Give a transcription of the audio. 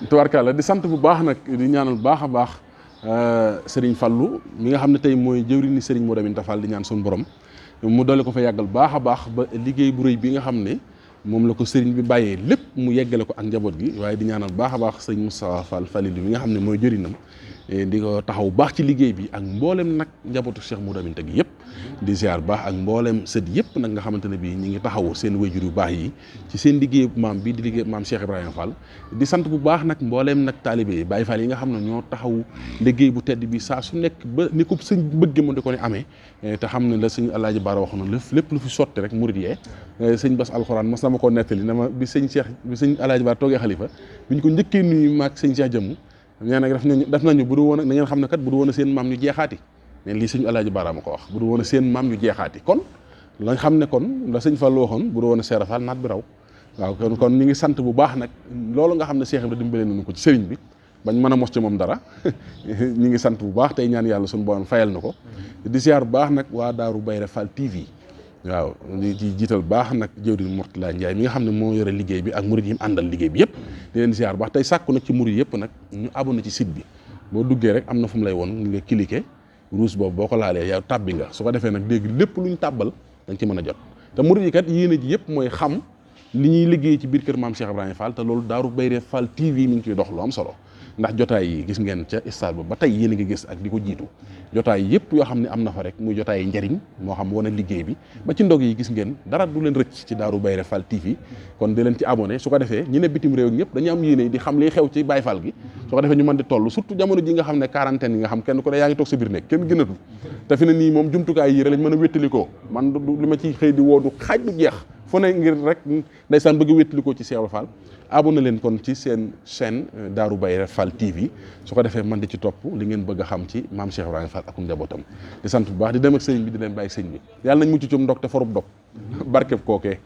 tubaarkàlla di sant bu baax nag di ñaanal baax a baax Serigne Fallou mi nga xam ne tey mooy jëwriñu Serigne Modou Aminta Fall di ñaan suñu borom mu doole ko fa yàggal baax a baax ba liggéey bu rëy bi nga xam ne moom la ko Serigne bi bàyyee lépp mu yeggale ko ak njaboot gi waaye di ñaanal baax a baax Serigne Moustapha Fall Falilou mi nga xam ne mooy jëriñam di ko taxaw baax ci liggéey bi ak mboolem nag njabootu Cheikh Modou Aminta gi yëpp di ziar baax ak mboolem sët yëpp nag nga xamante ne bii ñi ngi taxawu seen wayjur yu baax yi ci seen liggéey maam bi di liggéey maam Cheikh Ibrahima Fall di sant bu baax nag mboolem nag taalibe yi Baye Fall yi nga xam ne ñoo taxaw liggéey bu tedd bi saa su nekk ba ni ko sëñ bëgge mo di ko ne amee te xam ne la sëñ Alaaji Bara wax na lépp lu fi sotti rek murid yee sëñ Bass alxuraan mas na ma koo nettali na ma bi sëñ Alaaji Bara toogee xalifa bi ñu ko njëkkee nuyu maag sëñ Cheikh jëmm nee nag def nañu bu du woon na ngeen xam ne kat bu du woon a seen maam ñu jeexaati ne lii sëñ Alaaji Bara ma ko wax bu du woon a seen maam ñu jeexaati kon lañ xam ne kon la sëñ Fall waxoon bu du woon a Seera Fall naat bi raw waaw kon ñu ngi sant bu baax nag loolu nga xam ne Cheikh Ibra dimbale nañu ko ci sëriñ bi bañ mën a mos ci moom dara ñu ngi sant bu baax tey ñaan yàlla suñu borom fayal na ko di ziar bu baax nag waa Daaru Bayré Fall TV waaw di ci jiital baax nag jëwriñ Mourtala Ndiaye mi nga xam ne moo yore liggéey bi ak murid yi mu àndal liggéey bi yëpp di leen ziar baax tey sàkku nag ci murid yëpp nag ñu abonné ci site bi boo duggee rek am na fu mu lay woon nga cliquer rouge boobu boo ko laalee yow tàbbi nga su ko defee nag léegi lépp lu ñu tàbbal da nga ci mën a jot te murid yi kat yéene ji yëpp mooy xam li ñuy liggéey ci biir kër maam Cheikh Ibrahima Fall te loolu Daaru Bayré Fall TV mi ngi ciy dox lu am solo ndax jotaay yi gis ngeen ca stade ba tey yéen a ngi gis ak di ko jiitu jotaay yëpp yoo xam ne am na fa rek muy jotaay njariñ moo xam wane liggéey bi ba ci ndog yi gis ngeen dara du leen rëcc ci Daaru Bayré Fall TV kon di leen ci abonné su ko defee ñi ne bitim réew ñëpp dañu am yéene di xam liy xew ci Baye Fall gi su ko defee ñu mën di toll surtout jamono ji nga xam ne quarantaine yi nga xam kenn ku ne yaa ngi toog sa biir nekk kenn gënatul te fi ne nii moom jumtukaay yi rek lañ mën a wéttalikoo man li ma ciy xëy di woo du xaaj du jeex fu ne ngir rek ndeysaan bëgg wéttalikoo ci Cheikh Fall abonné leen kon ci seen chaîne Daaru Bayré Fall TV su ko defee man di ci topp li ngeen bëgg a xam ci maam Cheikh Ibrahima Fall ak njabootam di sant bu baax di dem ak sëriñ bi di leen bàyyi sëriñ bi yàlla nañ mucc ci ndog te forub dog barkeb kookee